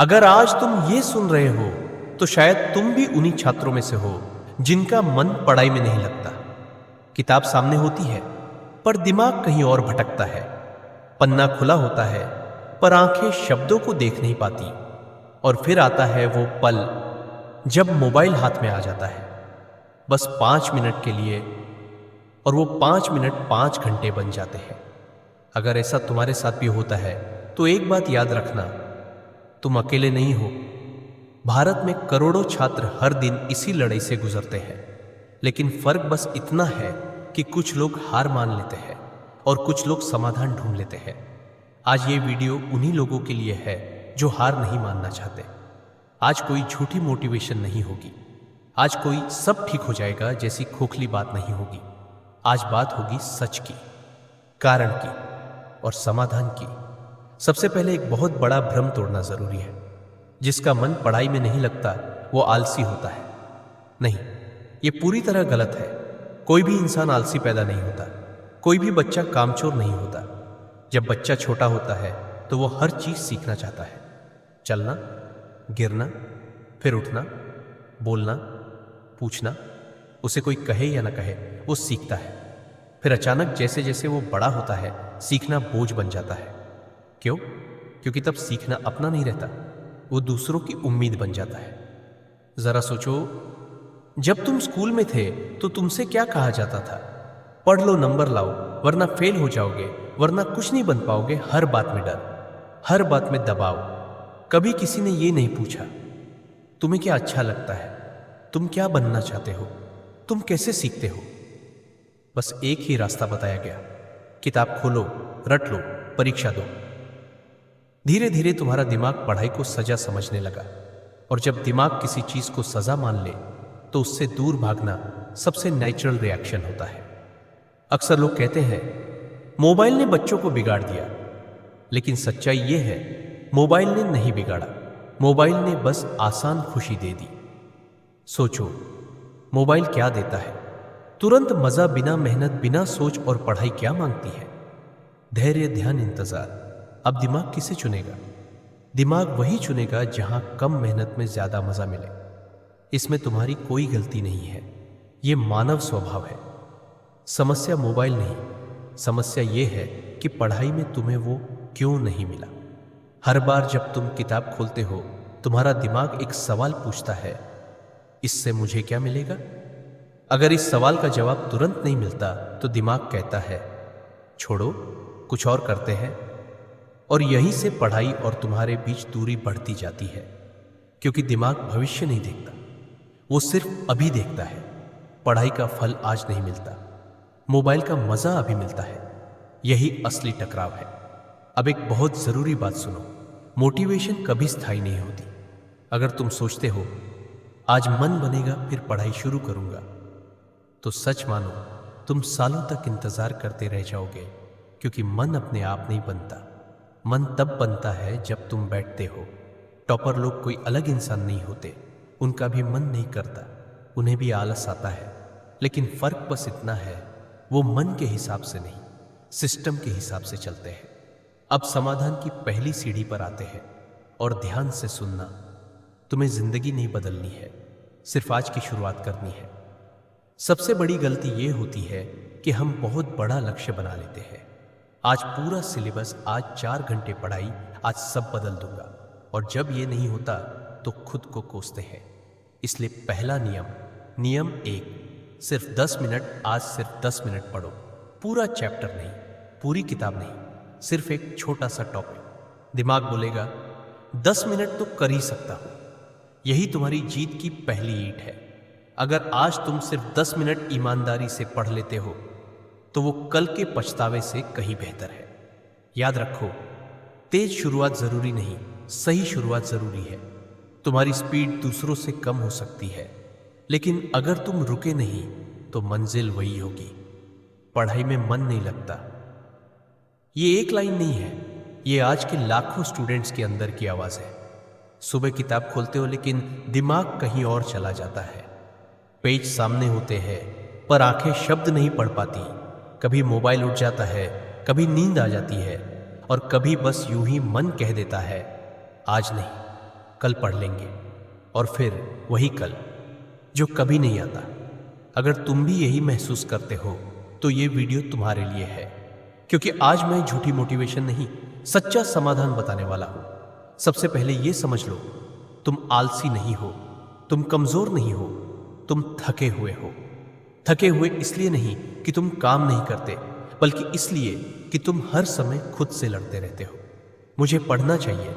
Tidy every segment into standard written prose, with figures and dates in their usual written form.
अगर आज तुम ये सुन रहे हो तो शायद तुम भी उन्हीं छात्रों में से हो जिनका मन पढ़ाई में नहीं लगता। किताब सामने होती है पर दिमाग कहीं और भटकता है। पन्ना खुला होता है पर आंखें शब्दों को देख नहीं पाती। और फिर आता है वो पल जब मोबाइल हाथ में आ जाता है, बस 5 मिनट के लिए, और वो 5 मिनट 5 घंटे बन जाते हैं। अगर ऐसा तुम्हारे साथ भी होता है तो एक बात याद रखना, तुम अकेले नहीं हो। भारत में करोड़ों छात्र हर दिन इसी लड़ाई से गुजरते हैं, लेकिन फर्क बस इतना है कि कुछ लोग हार मान लेते हैं और कुछ लोग समाधान ढूंढ लेते हैं। आज ये वीडियो उन्हीं लोगों के लिए है जो हार नहीं मानना चाहते। आज कोई झूठी मोटिवेशन नहीं होगी, आज कोई सब ठीक हो जाएगा जैसी खोखली बात नहीं होगी। आज बात होगी सच की, कारण की और समाधान की। सबसे पहले एक बहुत बड़ा भ्रम तोड़ना जरूरी है। जिसका मन पढ़ाई में नहीं लगता वो आलसी होता है। नहीं, ये पूरी तरह गलत है। कोई भी इंसान आलसी पैदा नहीं होता, कोई भी बच्चा कामचोर नहीं होता। जब बच्चा छोटा होता है तो वो हर चीज सीखना चाहता है। चलना, गिरना, फिर उठना, बोलना, पूछना। उसे कोई कहे या ना कहे वो सीखता है। फिर अचानक जैसे जैसे वो बड़ा होता है सीखना बोझ बन जाता है। क्यों? क्योंकि तब सीखना अपना नहीं रहता, वो दूसरों की उम्मीद बन जाता है। जरा सोचो, जब तुम स्कूल में थे तो तुमसे क्या कहा जाता था? पढ़ लो, नंबर लाओ, वरना फेल हो जाओगे, वरना कुछ नहीं बन पाओगे। हर बात में डर, हर बात में दबाव। कभी किसी ने ये नहीं पूछा तुम्हें क्या अच्छा लगता है, तुम क्या बनना चाहते हो, तुम कैसे सीखते हो। बस एक ही रास्ता बताया गया, किताब खोलो, रट लो, परीक्षा दो। धीरे धीरे तुम्हारा दिमाग पढ़ाई को सजा समझने लगा, और जब दिमाग किसी चीज को सजा मान ले तो उससे दूर भागना सबसे नेचुरल रिएक्शन होता है। अक्सर लोग कहते हैं मोबाइल ने बच्चों को बिगाड़ दिया, लेकिन सच्चाई यह है मोबाइल ने नहीं बिगाड़ा, मोबाइल ने बस आसान खुशी दे दी। सोचो, मोबाइल क्या देता है? तुरंत मजा, बिना मेहनत, बिना सोच। और पढ़ाई क्या मांगती है? धैर्य, ध्यान, इंतजार। अब दिमाग किसे चुनेगा? दिमाग वही चुनेगा जहां कम मेहनत में ज्यादा मजा मिले। इसमें तुम्हारी कोई गलती नहीं है, यह मानव स्वभाव है। समस्या मोबाइल नहीं, समस्या यह है कि पढ़ाई में तुम्हें वो क्यों नहीं मिला। हर बार जब तुम किताब खोलते हो तुम्हारा दिमाग एक सवाल पूछता है, इससे मुझे क्या मिलेगा? अगर इस सवाल का जवाब तुरंत नहीं मिलता तो दिमाग कहता है छोड़ो, कुछ और करते हैं। और यहीं से पढ़ाई और तुम्हारे बीच दूरी बढ़ती जाती है, क्योंकि दिमाग भविष्य नहीं देखता, वो सिर्फ अभी देखता है। पढ़ाई का फल आज नहीं मिलता, मोबाइल का मजा अभी मिलता है। यही असली टकराव है। अब एक बहुत जरूरी बात सुनो, मोटिवेशन कभी स्थायी नहीं होती। अगर तुम सोचते हो आज मन बनेगा फिर पढ़ाई शुरू करूंगा, तो सच मानो तुम सालों तक इंतजार करते रह जाओगे, क्योंकि मन अपने आप नहीं बनता। मन तब बनता है जब तुम बैठते हो। टॉपर लोग कोई अलग इंसान नहीं होते, उनका भी मन नहीं करता, उन्हें भी आलस आता है। लेकिन फर्क बस इतना है, वो मन के हिसाब से नहीं, सिस्टम के हिसाब से चलते हैं। अब समाधान की पहली सीढ़ी पर आते हैं, और ध्यान से सुनना। तुम्हें जिंदगी नहीं बदलनी है, सिर्फ आज की शुरुआत करनी है। सबसे बड़ी गलती ये होती है कि हम बहुत बड़ा लक्ष्य बना लेते हैं। आज पूरा सिलेबस, आज 4 घंटे पढ़ाई, आज सब बदल दूंगा। और जब ये नहीं होता तो खुद को कोसते हैं। इसलिए पहला नियम 1, सिर्फ 10 मिनट। आज सिर्फ 10 मिनट पढ़ो। पूरा चैप्टर नहीं, पूरी किताब नहीं, सिर्फ एक छोटा सा टॉपिक। दिमाग बोलेगा 10 मिनट तो कर ही सकता हूं। यही तुम्हारी जीत की पहली ईंट है। अगर आज तुम सिर्फ 10 मिनट ईमानदारी से पढ़ लेते हो तो वो कल के पछतावे से कहीं बेहतर है। याद रखो, तेज शुरुआत जरूरी नहीं, सही शुरुआत जरूरी है। तुम्हारी स्पीड दूसरों से कम हो सकती है, लेकिन अगर तुम रुके नहीं तो मंजिल वही होगी। पढ़ाई में मन नहीं लगता, ये एक लाइन नहीं है, ये आज के लाखों स्टूडेंट्स के अंदर की आवाज है। सुबह किताब खोलते हो लेकिन दिमाग कहीं और चला जाता है। पेज सामने होते हैं पर आंखें शब्द नहीं पढ़ पाती। कभी मोबाइल उठ जाता है, कभी नींद आ जाती है, और कभी बस यूं ही मन कह देता है आज नहीं। कल पढ़ लेंगे, और फिर वही कल जो कभी नहीं आता। अगर तुम भी यही महसूस करते हो तो ये वीडियो तुम्हारे लिए है, क्योंकि आज मैं झूठी मोटिवेशन नहीं, सच्चा समाधान बताने वाला हूं। सबसे पहले ये समझ लो, तुम आलसी नहीं हो, तुम कमजोर नहीं हो, तुम थके हुए हो। थके हुए इसलिए नहीं कि तुम काम नहीं करते, बल्कि इसलिए कि तुम हर समय खुद से लड़ते रहते हो। मुझे पढ़ना चाहिए,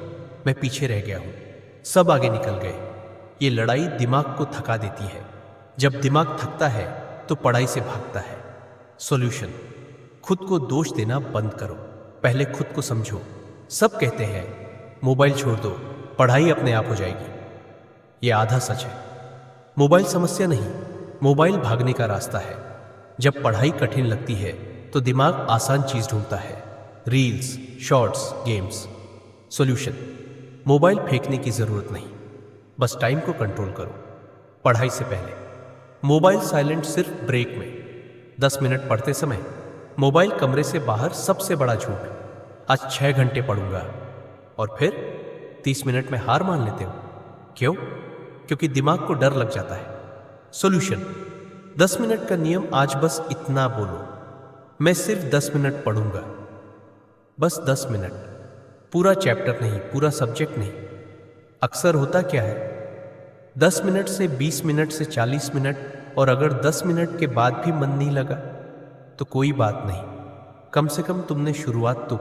मैं पीछे रह गया हूं, सब आगे निकल गए। ये लड़ाई दिमाग को थका देती है। जब दिमाग थकता है तो पढ़ाई से भागता है। सॉल्यूशन: खुद को दोष देना बंद करो, पहले खुद को समझो। सब कहते हैं मोबाइल छोड़ दो, पढ़ाई अपने आप हो जाएगी। ये आधा सच है। मोबाइल समस्या नहीं, मोबाइल भागने का रास्ता है। जब पढ़ाई कठिन लगती है तो दिमाग आसान चीज ढूंढता है, reels, shorts, games. Solution: mobile फेंकने की जरूरत नहीं, बस टाइम को कंट्रोल करो। पढ़ाई से पहले मोबाइल साइलेंट, सिर्फ ब्रेक में 10 मिनट पढ़ते समय। मोबाइल कमरे से बाहर सबसे बड़ा झूठ। आज 6 घंटे पढ़ूंगा, और फिर 30 मिनट में हार मान लेते हो। क्यों? क्योंकि दिमाग को डर लग जाता है। सॉल्यूशन: 10 मिनट का नियम। आज बस इतना बोलो, मैं सिर्फ 10 मिनट पढ़ूंगा, बस 10 मिनट। पूरा चैप्टर नहीं, पूरा सब्जेक्ट नहीं। अक्सर होता क्या है, 10 मिनट से 20 मिनट से 40 मिनट, और अगर 10 मिनट के बाद भी मन नहीं लगा तो कोई बात नहीं, कम से कम तुमने शुरुआत तो